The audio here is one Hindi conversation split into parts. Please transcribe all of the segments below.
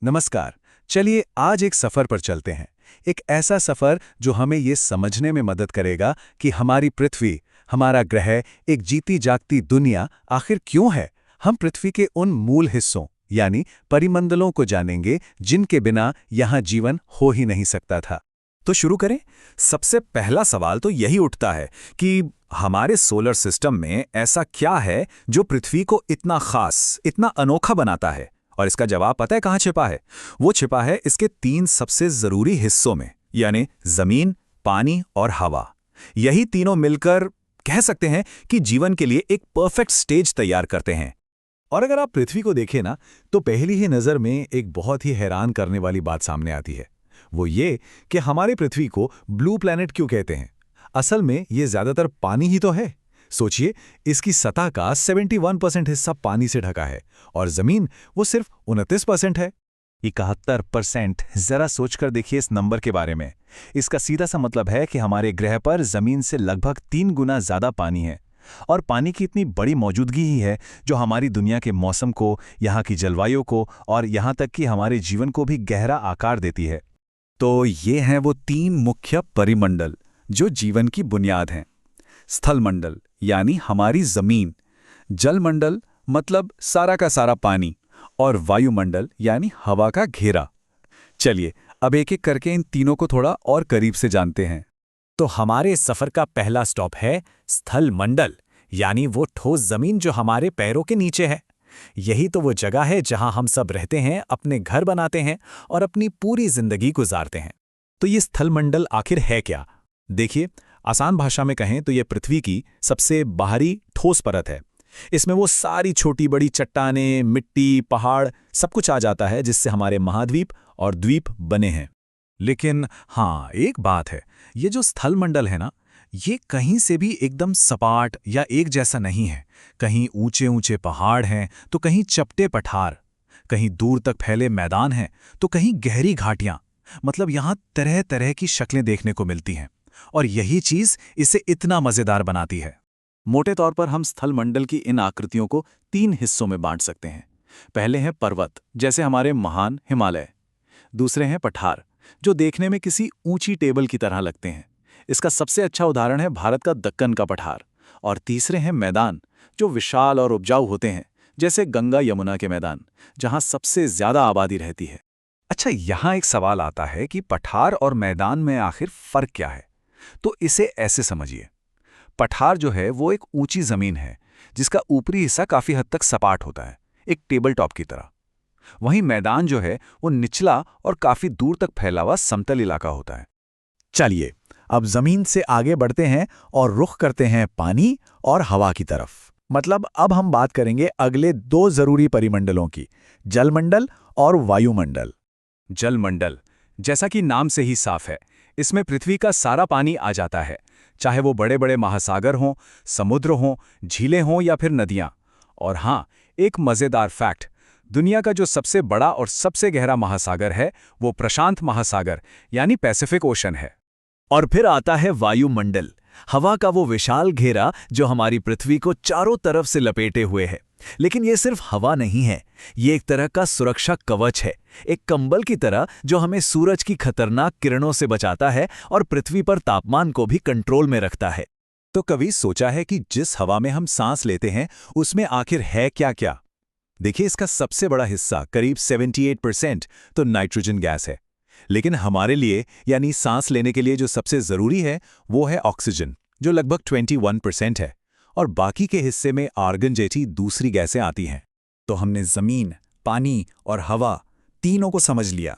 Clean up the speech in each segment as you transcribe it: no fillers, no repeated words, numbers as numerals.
नमस्कार। चलिए आज एक सफर पर चलते हैं। एक ऐसा सफर जो हमें ये समझने में मदद करेगा कि हमारी पृथ्वी, हमारा ग्रह, एक जीती जागती दुनिया आखिर क्यों है। हम पृथ्वी के उन मूल हिस्सों यानी परिमंडलों को जानेंगे जिनके बिना यहाँ जीवन हो ही नहीं सकता था। तो शुरू करें। सबसे पहला सवाल तो यही उठता है कि हमारे सोलर सिस्टम में ऐसा क्या है जो पृथ्वी को इतना खास, इतना अनोखा बनाता है। और इसका जवाब पता है कहाँ छिपा है? वो छिपा है इसके 3 सबसे जरूरी हिस्सों में, यानी जमीन, पानी और हवा। यही तीनों मिलकर कह सकते हैं कि जीवन के लिए एक परफेक्ट स्टेज तैयार करते हैं। और अगर आप पृथ्वी को देखें ना, तो पहली ही नज़र में एक बहुत ही हैरान करने वाली बात सामने आती है। वो ये कि हमारी पृथ्वी को ब्लू प्लैनेट क्यों कहते हैं। असल में ये ज्यादातर पानी ही तो है। सोचिए, इसकी सतह का 71% हिस्सा पानी से ढका है और जमीन वो सिर्फ 29% है। 71%। जरा सोचकर देखिए इस नंबर के बारे में। इसका सीधा सा मतलब है कि हमारे ग्रह पर जमीन से लगभग 3 गुना ज्यादा पानी है। और पानी की इतनी बड़ी मौजूदगी ही है जो हमारी दुनिया के मौसम को, यहाँ की जलवायु को और यहाँ तक कि हमारे जीवन को भी गहरा आकार देती है। तो ये हैं वो 3 मुख्य परिमंडल जो जीवन की बुनियाद हैं। स्थलमंडल यानी हमारी जमीन, जलमंडल मतलब सारा का सारा पानी, और वायुमंडल यानी हवा का घेरा। चलिए अब एक एक करके इन तीनों को थोड़ा और करीब से जानते हैं। तो हमारे सफर का पहला स्टॉप है स्थल मंडल, यानी वो ठोस जमीन जो हमारे पैरों के नीचे है। यही तो वो जगह है जहां हम सब रहते हैं, अपने घर बनाते हैं और अपनी पूरी जिंदगी गुजारते हैं। तो ये स्थल मंडल आखिर है क्या? देखिए, आसान भाषा में कहें तो ये पृथ्वी की सबसे बाहरी ठोस परत है। इसमें वो सारी छोटी बड़ी चट्टानें, मिट्टी, पहाड़ सब कुछ आ जाता है जिससे हमारे महाद्वीप और द्वीप बने हैं। लेकिन हाँ, एक बात है, ये जो स्थल मंडल है ना, ये कहीं से भी एकदम सपाट या एक जैसा नहीं है। कहीं ऊंचे ऊंचे पहाड़ हैं तो कहीं चपटे पठार, कहीं दूर तक फैले मैदान हैं तो कहीं गहरी घाटियां। मतलब यहाँ तरह तरह की शक्लें देखने को मिलती हैं और यही चीज इसे इतना मजेदार बनाती है। मोटे तौर पर हम स्थल मंडल की इन आकृतियों को 3 हिस्सों में बांट सकते हैं। पहले हैं पर्वत, जैसे हमारे महान हिमालय। दूसरे हैं पठार, जो देखने में किसी ऊंची टेबल की तरह लगते हैं। इसका सबसे अच्छा उदाहरण है भारत का दक्कन का पठार। और तीसरे हैं मैदान, जो विशाल और उपजाऊ होते हैं, जैसे गंगा यमुना के मैदान, जहां सबसे ज्यादा आबादी रहती है। अच्छा, यहाँ एक सवाल आता है कि पठार और मैदान में आखिर फर्क क्या है? तो इसे ऐसे समझिए। पठार जो है वो एक ऊंची जमीन है जिसका ऊपरी हिस्सा काफी हद तक सपाट होता है, एक टेबल टॉप की तरह। वहीं मैदान जो है वो निचला और काफी दूर तक फैला हुआ समतल इलाका होता है। चलिए अब जमीन से आगे बढ़ते हैं और रुख करते हैं पानी और हवा की तरफ। मतलब अब हम बात करेंगे अगले 2 जरूरी परिमंडलों की, जलमंडल और वायुमंडल। जलमंडल, जैसा कि नाम से ही साफ है, इसमें पृथ्वी का सारा पानी आ जाता है, चाहे वो बड़े बड़े महासागर हों, समुद्र हों, झीलें हों या फिर नदियां। और हाँ, एक मजेदार फैक्ट, दुनिया का जो सबसे बड़ा और सबसे गहरा महासागर है वो प्रशांत महासागर यानी पैसिफिक ओशन है। और फिर आता है वायुमंडल, हवा का वो विशाल घेरा जो हमारी पृथ्वी को चारों तरफ से लपेटे हुए है। लेकिन ये सिर्फ हवा नहीं है, ये एक तरह का सुरक्षा कवच है, एक कंबल की तरह जो हमें सूरज की खतरनाक किरणों से बचाता है और पृथ्वी पर तापमान को भी कंट्रोल में रखता है। तो कभी सोचा है कि जिस हवा में हम सांस लेते हैं उसमें आखिर है क्या क्या? देखिए, इसका सबसे बड़ा हिस्सा करीब 78% तो नाइट्रोजन गैस है। लेकिन हमारे लिए यानी सांस लेने के लिए जो सबसे जरूरी है वो है ऑक्सीजन, जो लगभग 21% है। और बाकी के हिस्से में आर्गन जैसी दूसरी गैसें आती हैं। तो हमने जमीन, पानी और हवा तीनों को समझ लिया।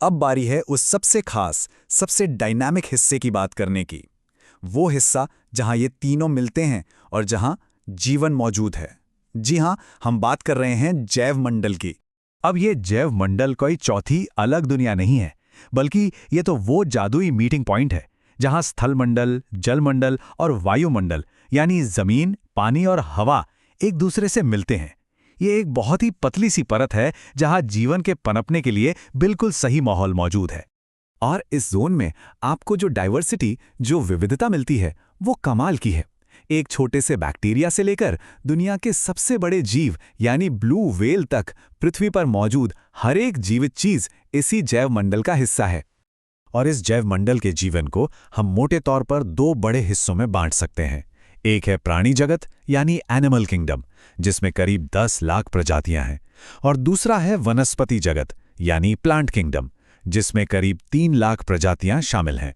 अब बारी है उस सबसे खास, सबसे डायनामिक हिस्से की बात करने की। वो हिस्सा जहां ये तीनों मिलते हैं और जहां जीवन मौजूद है। जी हां, हम बात कर रहे हैं जैव मंडल की। अब ये जैव मंडल कोई चौथी अलग दुनिया नहीं है, बल्कि ये तो वो जादुई मीटिंग पॉइंट है जहां स्थल मंडल, जल मंडल और वायुमंडल यानी जमीन, पानी और हवा एक दूसरे से मिलते हैं। ये एक बहुत ही पतली सी परत है जहां जीवन के पनपने के लिए बिल्कुल सही माहौल मौजूद है। और इस जोन में आपको जो डाइवर्सिटी, जो विविधता मिलती है, वो कमाल की है। एक छोटे से बैक्टीरिया से लेकर दुनिया के सबसे बड़े जीव यानी ब्लू व्हेल तक पृथ्वी पर मौजूद हर एक जीवित चीज इसी जैव मंडल का हिस्सा है। और इस जैव मंडल के जीवन को हम मोटे तौर पर 2 बड़े हिस्सों में बांट सकते हैं। एक है प्राणी जगत यानी एनिमल किंगडम, जिसमें करीब 10 लाख प्रजातियां हैं, और दूसरा है वनस्पति जगत यानी प्लांट किंगडम, जिसमें करीब 3 लाख प्रजातियां शामिल हैं।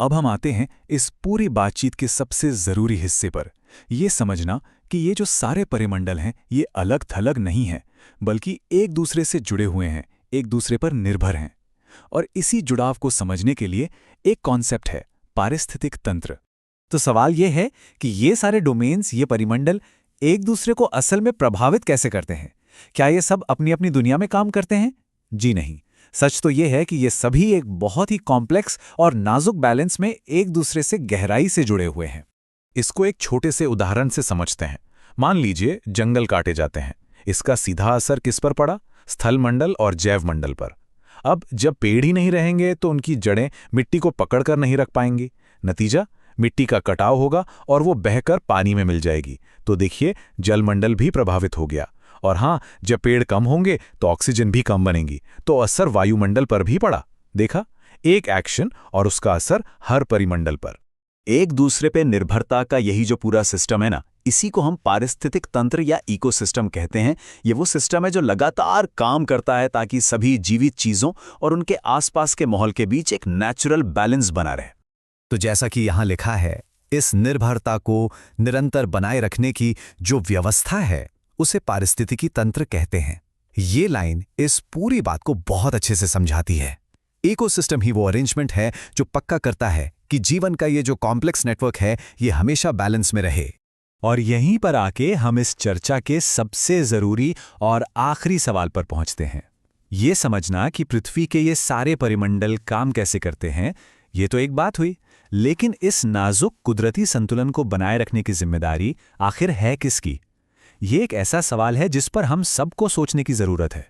अब हम आते हैं इस पूरी बातचीत के सबसे जरूरी हिस्से पर, ये समझना कि ये जो सारे परिमंडल हैं ये अलग थलग नहीं हैं, बल्कि एक दूसरे से जुड़े हुए हैं, एक दूसरे पर निर्भर हैं। और इसी जुड़ाव को समझने के लिए एक कॉन्सेप्ट है पारिस्थितिक तंत्र। तो सवाल यह है कि ये सारे डोमेन्स, ये परिमंडल एक दूसरे को असल में प्रभावित कैसे करते हैं? क्या ये सब अपनी अपनी दुनिया में काम करते हैं? जी नहीं। सच तो यह है कि ये सभी एक बहुत ही कॉम्प्लेक्स और नाजुक बैलेंस में एक दूसरे से गहराई से जुड़े हुए हैं। इसको एक छोटे से उदाहरण से समझते हैं। मान लीजिए जंगल काटे जाते हैं। इसका सीधा असर किस पर पड़ा? स्थल मंडल और जैव मंडल पर। अब जब पेड़ ही नहीं रहेंगे तो उनकी जड़ें मिट्टी को पकड़कर नहीं रख पाएंगी। नतीजा, मिट्टी का कटाव होगा और वो बहकर पानी में मिल जाएगी। तो देखिए, जलमंडल भी प्रभावित हो गया। और हाँ, जब पेड़ कम होंगे तो ऑक्सीजन भी कम बनेगी, तो असर वायुमंडल पर भी पड़ा। देखा, एक एक्शन और उसका असर हर परिमंडल पर। एक दूसरे पे निर्भरता का यही जो पूरा सिस्टम है ना, इसी को हम पारिस्थितिक तंत्र या इकोसिस्टम कहते हैं। ये वो सिस्टम है जो लगातार काम करता है ताकि सभी जीवित चीजों और उनके आसपास के माहौल के बीच एक नेचुरल बैलेंस बना रहे। तो जैसा कि यहाँ लिखा है, इस निर्भरता को निरंतर बनाए रखने की जो व्यवस्था है उसे पारिस्थितिकी तंत्र कहते हैं। ये लाइन इस पूरी बात को बहुत अच्छे से समझाती है। इकोसिस्टम ही वो अरेंजमेंट है जो पक्का करता है कि जीवन का ये जो कॉम्प्लेक्स नेटवर्क है ये हमेशा बैलेंस में रहे। और यहीं पर आके हम इस चर्चा के सबसे जरूरी और आखिरी सवाल पर पहुंचते हैं। ये समझना कि पृथ्वी के ये सारे परिमंडल काम कैसे करते हैं, ये तो एक बात हुई, लेकिन इस नाजुक कुदरती संतुलन को बनाए रखने की जिम्मेदारी आखिर है किसकी? ये एक ऐसा सवाल है जिस पर हम सबको सोचने की जरूरत है।